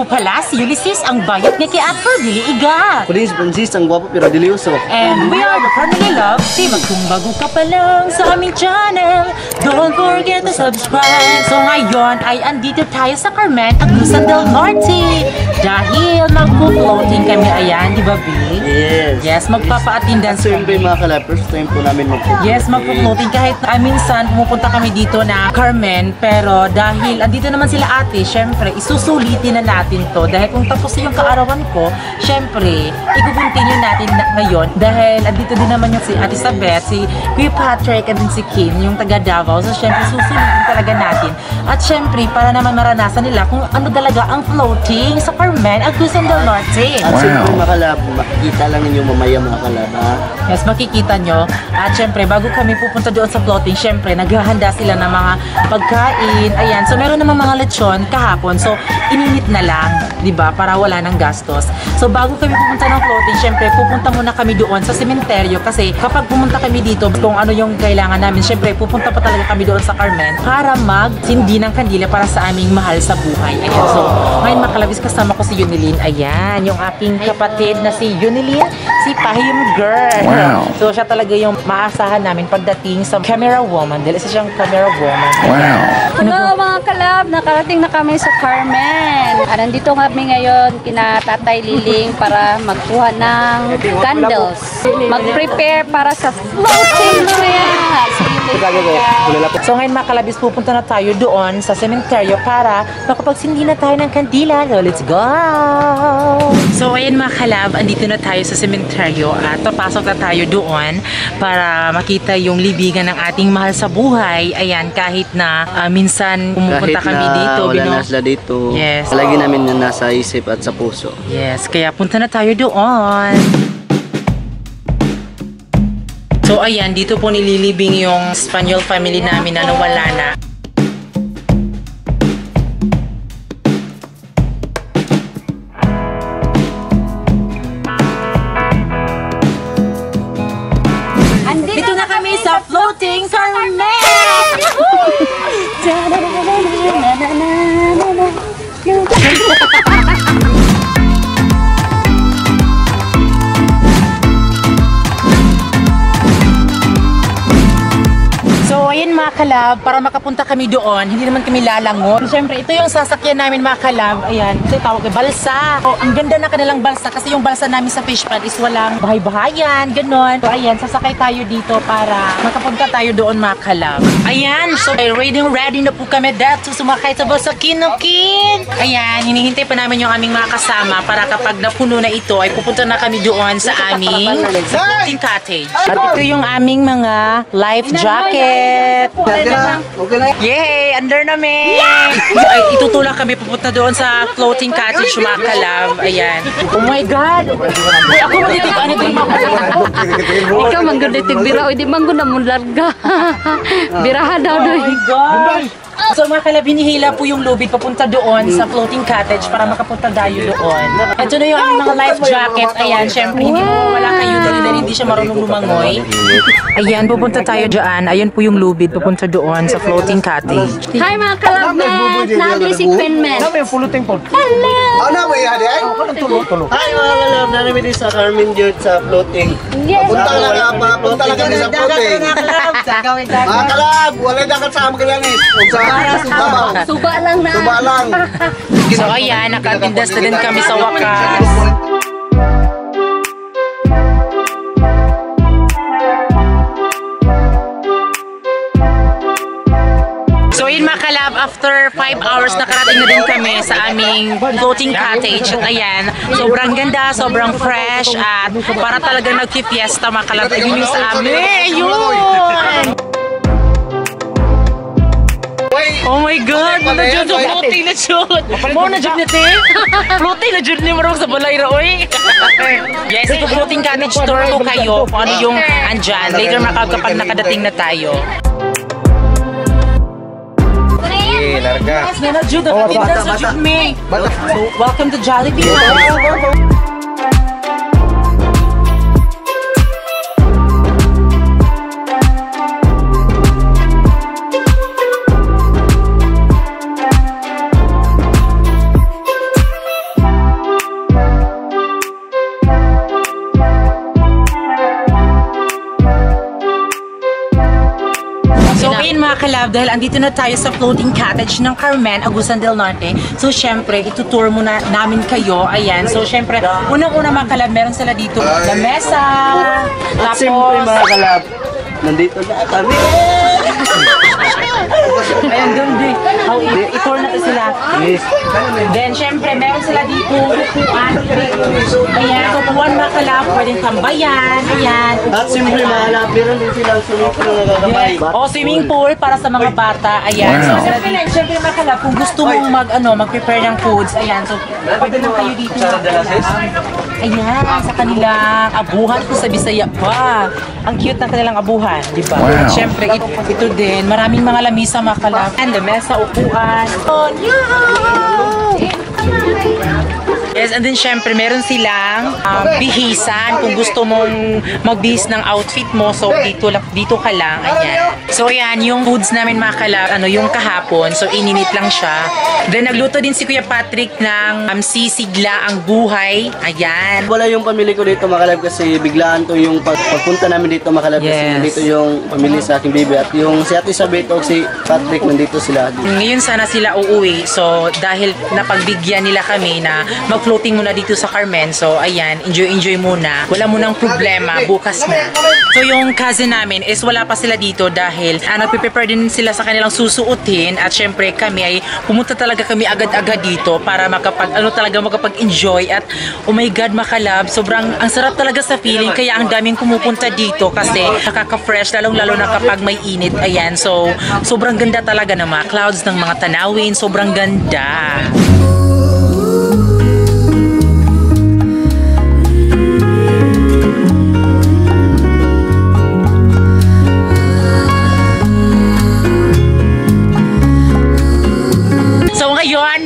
po pala si Ulysses, ang bayot nga kay Actor Dili Iga. Police Francis, ang gwapo pero dilioso. And we are the Family Love Team. Kung bago ka pa lang sa aming channel, don't forget to subscribe. So ngayon ay andito tayo sa Carmen, Agusan del Norte. Dahil magpo-floating kami, ayan, di ba, B? Yes. Yes, magpapa-attendance So yun ba yung mga kalab, first time po namin mag-floating. Yes, magpo-floating kahit minsan pumupunta kami dito na Carmen, pero dahil andito naman sila ate, syempre isusulitin na natin to dahil kung tapos yung kaarawan ko, syempre i-continue natin ngayon dahil andito din naman yung si Ate Sabeth, si Kuya Patrick at din si Kim, yung taga Davao, so syempre susulitin talaga natin at syempre para naman maranasan nila kung ano talaga ang floating sa Carmen, Agusan del Norte. At syempre mga kalab, makikita lang ninyo mamaya mga kalab, ha? Yes, makikita nyo. At syempre, bago kami pupunta doon sa floating, syempre, naghahanda sila ng mga pagkain. Ayan. So, meron namang mga lechon kahapon. So, ininit na lang, di ba? Para wala ng gastos. So, bago kami pupunta ng floating, syempre, pupunta muna kami doon sa sementeryo. Kasi, kapag pumunta kami dito, kung ano yung kailangan namin, syempre, pupunta pa talaga kami doon sa Carmen para mag-sindi ng kandila para sa aming mahal sa buhay. Ayan. So, ngayon makalabis kasama ko si Yunilin. Ayan. Yung aking kapatid na si Yunilin, si Pahim Girl. Wow. So, siya talaga yung maasahan namin pagdating sa camera woman. Dahil isa siyang camera woman. Wow. Hello mga kalab, nakarating na kami sa Carmen. Nandito kami ngayon kina Tatay Liling para magkuha ng candles. Mag-prepare para sa floating mamaya. So ngayon mga kalabis, pupunta na tayo doon sa sementeryo para makapagsindi na tayo ng kandila. So let's go! So ayan mga kalab, andito na tayo sa sementeryo at papasok na tayo doon para makita yung libigan ng ating mahal sa buhay. Ayan, kahit na minsan pumupunta kami dito. Wala na sila dito. Yes. Palagi namin na nasa isip at sa puso. Yes, kaya punta na tayo doon. So ayan, dito po nililibing yung Espanyol family namin na nawala na. Dito na kami sa floating Carmen! So, ayan mga kalab, para makapunta kami doon, hindi naman kami lalangon. Siyempre, ito yung sasakyan namin mga kalab. Ayan, ito yung tawag balsa. Oh, ang ganda na kanilang balsa kasi yung balsa namin sa fish pond is walang bahay-bahayan, ganon. So, ayan, sasakay tayo dito para makapunta tayo doon mga kalab. Ayan, so ready na po kami dito sumakay sa balsa Kinukin. Ayan, hinihintay pa namin yung aming mga kasama para kapag napuno na ito, ay pupunta na kami doon sa aming floating cottage. At ito yung aming mga life jacket. Okay na? Yay! Under namin! Ay, itutulak kami pupunta doon sa floating cottage mga kalab. Ayan. Oh my God! Ay, ako malitig. Ano ito yung Ikaw manggunitig bira, o di mangguna mo larga. Biraha daw Oh doon. my God! So mga kalab, hinihila po yung lubid papunta doon sa floating cottage para makapunta tayo doon. Ito na yung aming mga life jacket. Ayan, syempre hindi mo wala kayo dahil hindi siya marunong lumangoy. Ayan, pupunta tayo dyan. Ayan po yung lubid papunta doon sa floating cottage. Hi mga kalabnet! Nadri si Quenmen. Hello! Ano ba yan? Hi mga kalab, namin din sa Carmen George sa floating. Yes! Punta lang kami sa floating. Mga kalab, wala na kasama ka lang eh. Suba lang na. Suba lang. So ayan, nakatindas na din kami sa wakas. So yun mga kalab, after 5 hours nakarating na din kami sa aming floating cottage. At ayan, sobrang ganda, sobrang fresh at para talagang nagpi-fiesta mga kalab. Ayun yung sa amin. Ayun! Oh my God! Na-jud sa floating na jud! Mo na-jud na te? Floating na jud ni marong sa balay ra, oy! Yes, ito floating cottage tour ko kayo kung ano yung andyan. Later kapag nakadating na tayo. Larga. Yes, na-jud. Natindas na jud me. So, welcome to Jollibee. mga kalab, dahil andito na tayo sa floating cottage ng Carmen, Agusan del Norte. So, syempre, itutour muna namin kayo. Ayan. So, syempre, unang-una mga kalab, meron sila dito na mesa. At siyempre mga kalab, nandito na kami. Ayan, doon din. I-tour natin sila. Yes. Then, syempre, meron sila dito upuan. Ayan, so upuan mga kalab, pwedeng tambayan. Ayan. At siyempre mga kalab, meron din silang swimming pool na gagabay. O, swimming pool para sa mga bata. Ayan. So, syempre mga kalab, kung gusto mong mag-prepare ng foods, ayan. So, pwede lang kayo dito. Ayan, sa kanilang abuhan ko sa Bisaya pa. Ang cute ng kanilang abuhan, di ba? Wow. Syempre, ito din. Maraming mga lamisa, mga kalab. And the mesa, upuan. Oh, yes, and then syempre meron silang bihisan kung gusto mong magbihis ng outfit mo. So dito ka lang. Ayan. So ayan, yung foods namin mga kalab, yung kahapon. So ininit lang siya. Then nagluto din si Kuya Patrick ng sisigla ang buhay. Ayan. Wala yung pamilya ko dito mga kalab kasi biglaan to yung pagpunta namin dito mga kalab kasi Yes. nandito yung pamilya sa aking baby at yung si Ate Sabet o si Patrick nandito sila. Ngayon sana sila uuwi. So dahil napagbigyan nila kami na mag-floating muna dito sa Carmen. So ayan, enjoy muna. Wala munang problema, bukas na. So yung cousin namin is wala pa sila dito dahil nagpe-prepare din sila sa kanilang susuotin at syempre kami ay pumunta talaga kami agad-agad dito para makapag-enjoy at oh my God makalab, sobrang ang sarap talaga sa feeling kaya ang daming pumupunta dito kasi nakaka-fresh lalong-lalo na kapag may init. Ayan, so sobrang ganda talaga ng mga clouds, ng mga tanawin, sobrang ganda.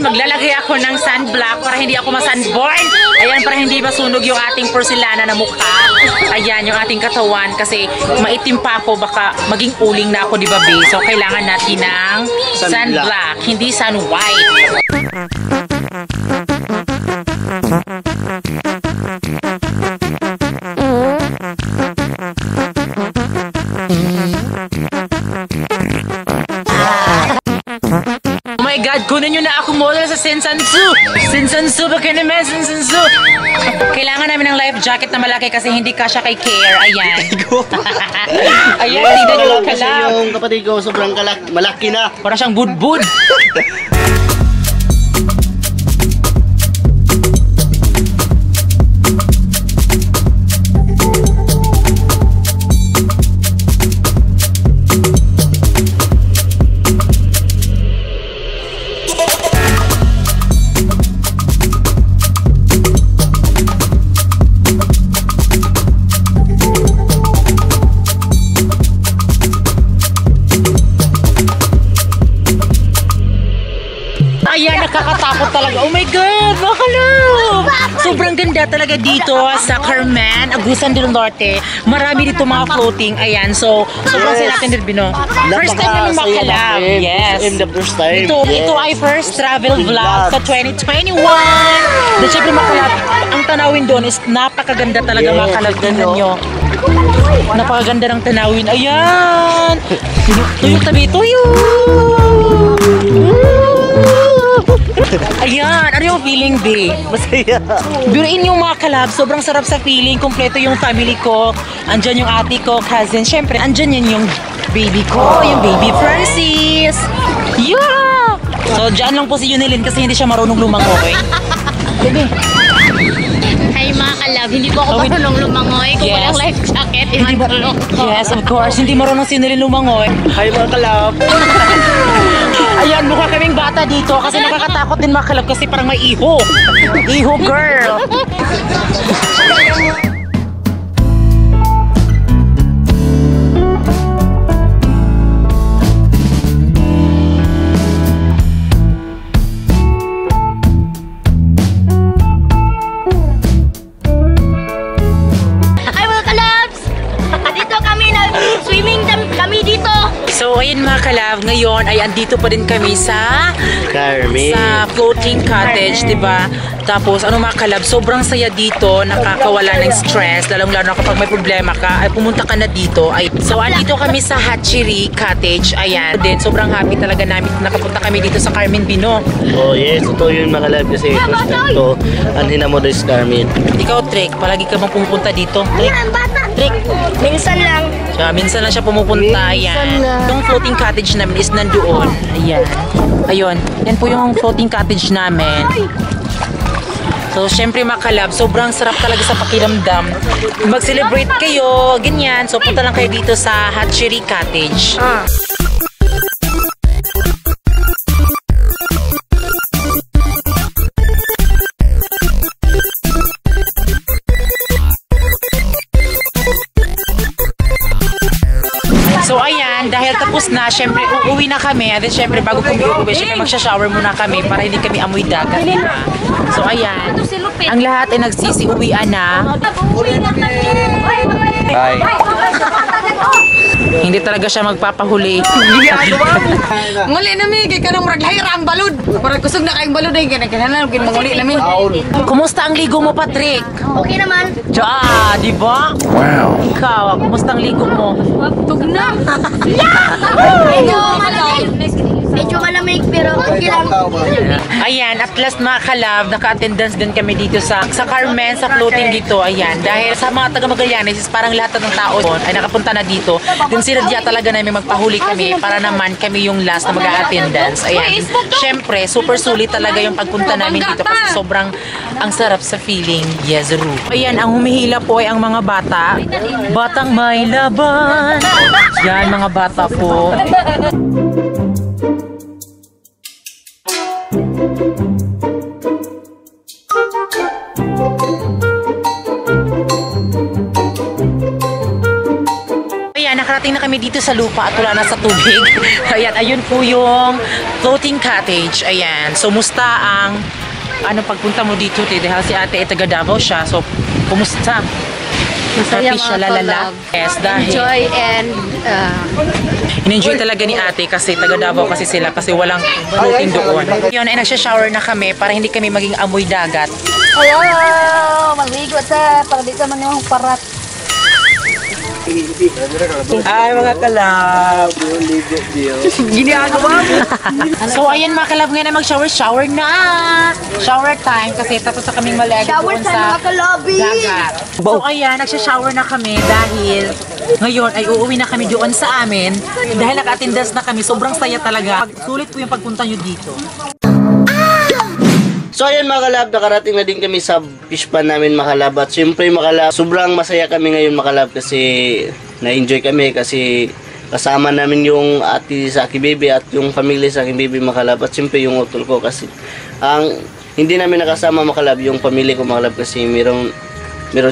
Maglalagay ako ng sunblock para hindi ako masunburn. Ayan, para hindi masunog yung ating porcelana na mukha. Ayan, yung ating katawan kasi maitim pa ako, baka maging uling na ako, di ba, babe? So, kailangan natin ng sunblock, hindi sun white. Oh my God, kunin nyo na ako model sa Sensansu! Sensansu, baka naman, Sensansu! Kailangan namin ng life jacket na malaki kasi hindi kasya kay Care. Ayan. Ayan, tignan nyo Kasi kalab. yung kapatid ko sobrang malaki na. Para siyang budbud. Ayan, nakakatakot talaga. Oh my God, makalab! Sobrang ganda talaga dito sa Carmen, Agusan del Norte. Marami dito mga floating. Ayan, so sobrang Yes. natin din, no? First time namin makalab. Yes. In the first time. Ito ay first travel vlog sa 2021. Then syempre makalab, ang tanawin doon is napakaganda talaga Yes, makalab. ganda, Tingnan no? nyo. Napakaganda ng tanawin. Ayan! Tuyok tabi, tuyok! Ayan, ano yung feeling, babe? Masaya. Biruin yung mga kalab, sobrang sarap sa feeling, kompleto yung family ko, andyan yung ate ko, cousin, syempre, andyan yun yung baby ko, yung baby Francis. Yeah! So, dyan lang po si Yunilin kasi hindi siya marunong lumangoy. Baby. Hi mga kalab, hindi po ako marunong lumangoy. Kung Yes. walang life jacket, Hindi ba? imatulog ko. Yes, of course, hindi marunong si Yunilin lumangoy. Hi mga kalab. Ayan, mukha kaming bata dito kasi nakakatakot din mga kalab kasi parang may iho. Iho girl. Hi mga kalabs! Dito kami, kami dito So, ayun mga kalab, ngayon ay andito pa din kami sa Carmen. sa floating cottage, di ba? Tapos, ano mga kalab, sobrang saya dito, nakakawala ng stress, lalong-lalo na kapag may problema ka, ay pumunta ka na dito. Ay, so, andito kami sa Hatchery Cottage, ayan. Then, sobrang happy talaga namin, nakapunta kami dito sa Carmen Bino. Oh yes, totoo yun mga kalab kasi first time to anhin mo this Carmen. Ikaw, Trek, palagi ka bang pumupunta dito? Trek, Minsan lang. siya, minsan lang siya pumupunta, ayan. Yung floating cottage namin is nandoon, ayan. Ayun, yan po yung floating cottage namin. So, syempre mga kalab, sobrang sarap talaga sa pakiramdam. Mag-celebrate kayo, ganyan. So, punta lang kayo dito sa Hatchery Cottage. So ayan, dahil tapos na, syempre uuwi na kami. And then syempre bago kami uuwi, syempre magsha-shower muna kami para hindi kami amoy dagat. Diba? So ayan, ang lahat ay nagsisiuwian na. Hi. Hindi talaga siya magpapahuli. Nguli na mi, kay kanang murag lahira ang balod. Murag kusog na kayong balod ay kinahanglan kin manguli na mi. Kumusta ang ligo mo, Patrick? Okay naman. Ja, di ba? Wow. Ikaw, kumusta ang ligo mo? Tugna. Medyo malamig pero okay lang. Ayan, at last mga kalab, naka-attendance din kami dito sa Carmen, sa floating dito. Ayan, dahil sa mga taga Magallanes, is parang lahat ng tao ay nakapunta na dito. Din sinadya talaga namin magpahuli kami para naman kami yung last na mag-attendance. Ayan, syempre, super sulit talaga yung pagpunta namin dito kasi sobrang ang sarap sa feeling. Yes, Ru. Ayan, ang humihila po ay ang mga bata. Batang may laban. Yan, mga bata po. Ayan, nakarating na kami dito sa lupa at wala na sa tubig. Ayan, ayun po yung floating cottage. Ayan, so musta ang pagpunta mo dito? Dahil si ate ay taga Davao siya. So, kumusta? Masaya Happy siya, mga lalala. kalab. Yes, dahil Enjoy and in-enjoy talaga ni ate kasi taga Davao kasi sila kasi walang floating doon. Yun ay nagsha-shower na kami para hindi kami maging amoy dagat. hello! Maligo sa para di ka man yung parat. Ay mga kalab. Ginagawa mo. So ayan mga kalab, ngayon na mag-shower na! Shower time kasi tapos na kaming maligo Shower doon time, sa mga kalabi! dagat. So ayan, nagsha-shower na kami dahil ngayon ay uuwi na kami doon sa amin. Dahil naka-attendance na kami, sobrang saya talaga. Sulit po yung pagpunta nyo dito. So ayan mga kalab, nakarating na din kami sa fish pan namin mga kalab. At syempre mga kalab, sobrang masaya kami ngayon mga kalab kasi na-enjoy kami kasi kasama namin yung ate sa aking baby at yung pamilya sa aking baby mga kalab. At syempre yung utol ko kasi ang hindi namin nakasama mga kalab yung pamilya ko mga kalab kasi meron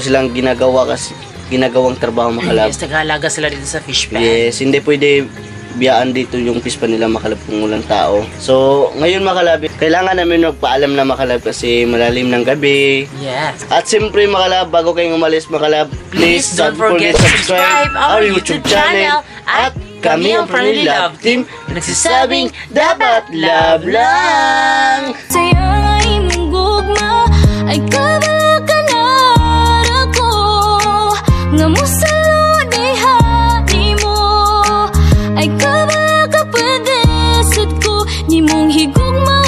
silang ginagawang trabaho mga kalab. Yes, nag-aalaga sila dito sa fish pan. Yes, hindi pwede biyaan dito yung fish pan nila makalab kung walang tao. So, ngayon makalab, kailangan namin magpaalam na makalab kasi malalim ng gabi. Yes. At siyempre makalab, bago kayong umalis makalab, please don't forget to subscribe our YouTube channel at kami ang Friendly Love Team nagsasabing dapat love lang! Sayang ay mong gugma ay kabala ka na ako nga musalo deha ni mo ay kabala ka pwede sud ko ni mong higugma